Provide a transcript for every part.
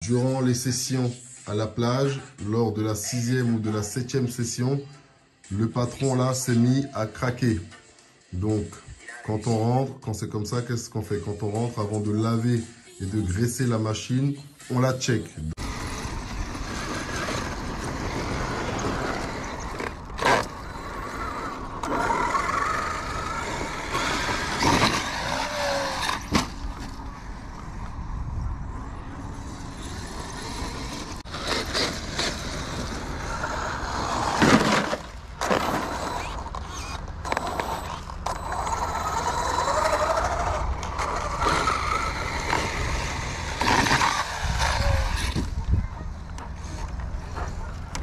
Durant les sessions à la plage, lors de la 6e ou de la 7e session, le patron là s'est mis à craquer. Donc, quand on rentre, quand c'est comme ça, qu'est-ce qu'on fait? Quand on rentre, avant de laver et de graisser la machine, on la check.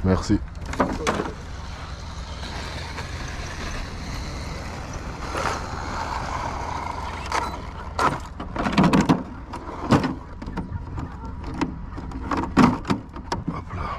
Merci. Hop là.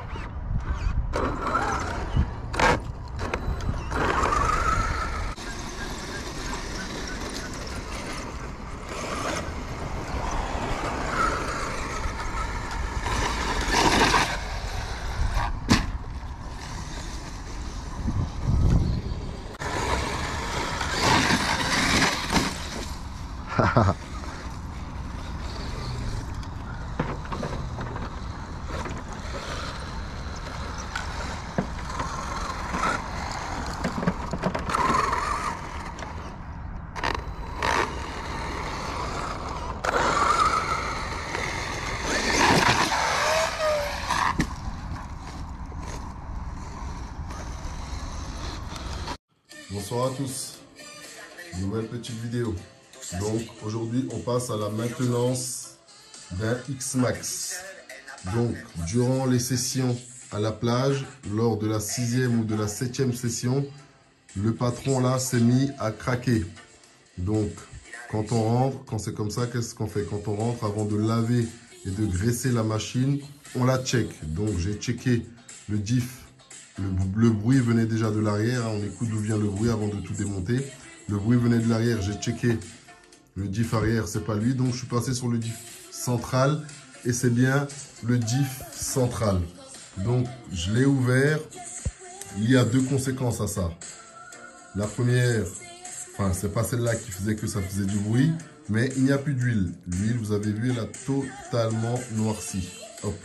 Bonsoir à tous, nouvelle petite vidéo. Donc aujourd'hui on passe à la maintenance d'un X-Max. Donc durant les sessions à la plage, lors de la 6e ou de la 7e session, le patron là s'est mis à craquer. Donc quand on rentre, quand c'est comme ça, qu'est-ce qu'on fait? Quand on rentre, avant de laver et de graisser la machine, on la check. Donc j'ai checké le diff. Le bruit venait déjà de l'arrière, on écoute d'où vient le bruit avant de tout démonter. Le bruit venait de l'arrière, j'ai checké le diff arrière, c'est pas lui, donc je suis passé sur le diff central et c'est bien le diff central. Donc je l'ai ouvert, il y a deux conséquences à ça. La première, enfin c'est pas celle-là qui faisait que ça faisait du bruit, mais il n'y a plus d'huile. L'huile, vous avez vu, elle a totalement noirci. Hop,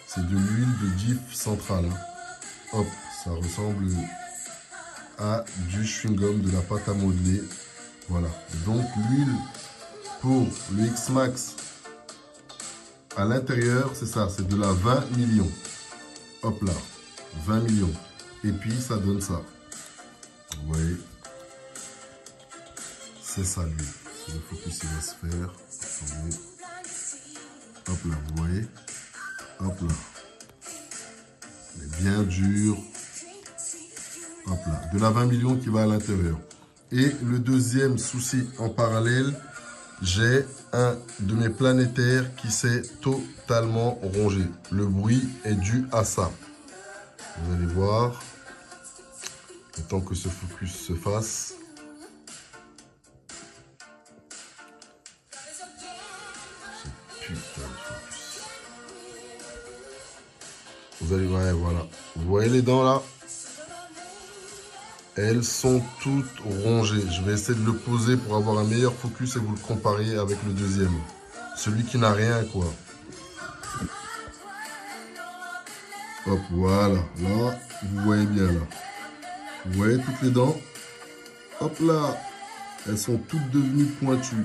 c'est de l'huile de diff central. Hop, ça ressemble à du chewing-gum, de la pâte à modeler. Voilà. Donc l'huile pour le X-Max à l'intérieur, c'est ça, c'est de la 20 millions. Hop là, 20 millions. Et puis ça donne ça. Vous voyez, c'est ça l'huile. Le focus il va se faire. Attendez. Hop là, vous voyez. Hop là. Elle est bien dur. Hop là, de la 20 millions qui va à l'intérieur. Et le deuxième souci en parallèle, j'ai un de mes planétaires qui s'est totalement rongé. Le bruit est dû à ça. Vous allez voir, le temps que ce focus se fasse. Ce putain de focus. Vous allez voir, voilà. Vous voyez les dents là? Elles sont toutes rongées. Je vais essayer de le poser pour avoir un meilleur focus et vous le comparer avec le deuxième. Celui qui n'a rien, quoi. Hop, voilà. Là, vous voyez bien, là. Vous voyez toutes les dents? Hop là. Elles sont toutes devenues pointues.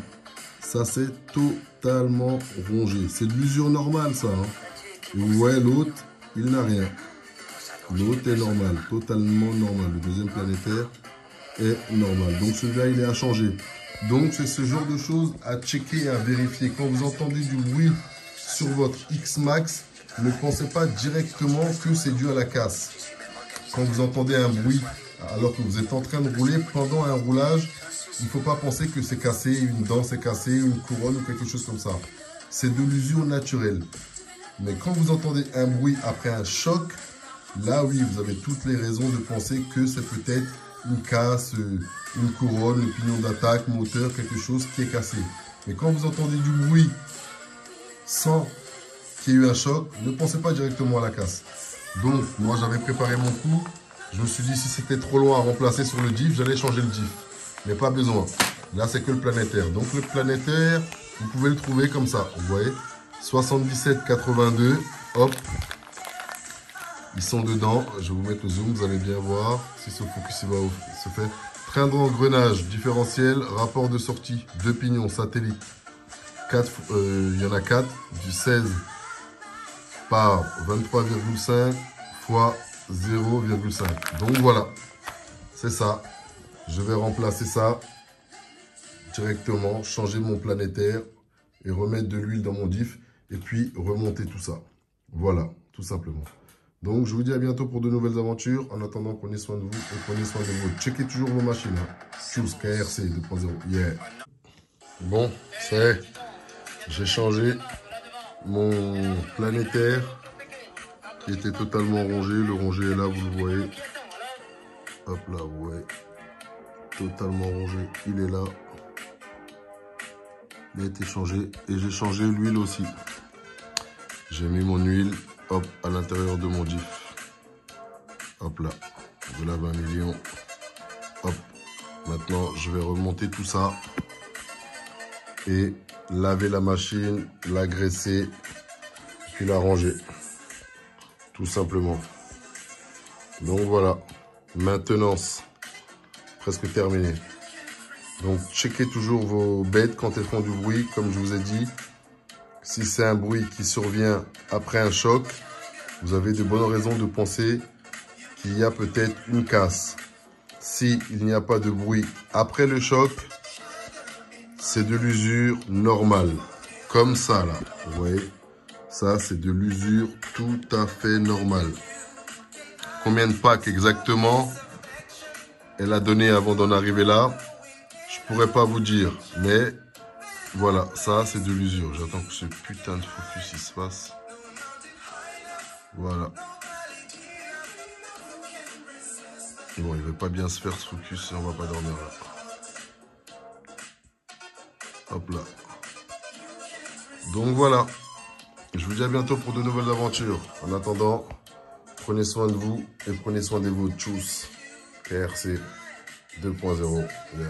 Ça, c'est totalement rongé. C'est de l'usure normale, ça. Hein. Et vous voyez l'autre, il n'a rien. L'autre est normal, totalement normal. Le deuxième planétaire est normal. Donc celui-là, il est à changer. Donc c'est ce genre de choses à checker et à vérifier. Quand vous entendez du bruit sur votre X-Max, ne pensez pas directement que c'est dû à la casse. Quand vous entendez un bruit alors que vous êtes en train de rouler, pendant un roulage, il ne faut pas penser que c'est cassé, une dent c'est cassé, une couronne ou quelque chose comme ça. C'est de l'usure naturelle. Mais quand vous entendez un bruit après un choc, là, oui, vous avez toutes les raisons de penser que c'est peut-être une casse, une couronne, le pignon d'attaque, moteur, quelque chose qui est cassé. Mais quand vous entendez du bruit sans qu'il y ait eu un choc, ne pensez pas directement à la casse. Donc, moi, j'avais préparé mon coup. Je me suis dit, si c'était trop loin à remplacer sur le diff, j'allais changer le diff. Mais pas besoin. Là, c'est que le planétaire. Donc, le planétaire, vous pouvez le trouver comme ça. Vous voyez, 77,82. Hop. Ils sont dedans. Je vais vous mettre le zoom. Vous allez bien voir si ce focus il va se faire. Train d'engrenage, différentiel, rapport de sortie, 2 pignons, satellite. 4, il y en a 4, du 16 par 23,5 fois 0,5. Donc voilà, c'est ça. Je vais remplacer ça directement, changer mon planétaire et remettre de l'huile dans mon diff et puis remonter tout ça. Voilà, tout simplement. Donc je vous dis à bientôt pour de nouvelles aventures. En attendant, prenez soin de vous et prenez soin de vous. Checkez toujours vos machines. Choose KRC 2.0. Yeah. Bon, c'est... J'ai changé mon planétaire qui était totalement rongé. Le rongé est là, vous le voyez. Hop là, vous voyez. Totalement rongé. Il est là. Il a été changé. Et j'ai changé l'huile aussi. J'ai mis mon huile, hop, à l'intérieur de mon diff. Hop là. De la 20 millions. Hop. Maintenant, je vais remonter tout ça. Et laver la machine, la graisser, puis la ranger. Tout simplement. Donc voilà. Maintenance. Presque terminée. Donc checkez toujours vos bêtes quand elles font du bruit, comme je vous ai dit. Si c'est un bruit qui survient après un choc, vous avez de bonnes raisons de penser qu'il y a peut-être une casse. Si il n'y a pas de bruit après le choc, c'est de l'usure normale. Comme ça là, vous voyez. Ça c'est de l'usure tout à fait normale. Combien de packs exactement elle a donné avant d'en arriver là, je pourrais pas vous dire, mais voilà, ça c'est de l'usure. J'attends que ce putain de focus il se fasse. Voilà. Bon, il veut pas bien se faire ce focus, on va pas dormir là. Hop là. Donc voilà. Je vous dis à bientôt pour de nouvelles aventures. En attendant, prenez soin de vous et prenez soin de vos tchuss. KRC 2.0. Yeah.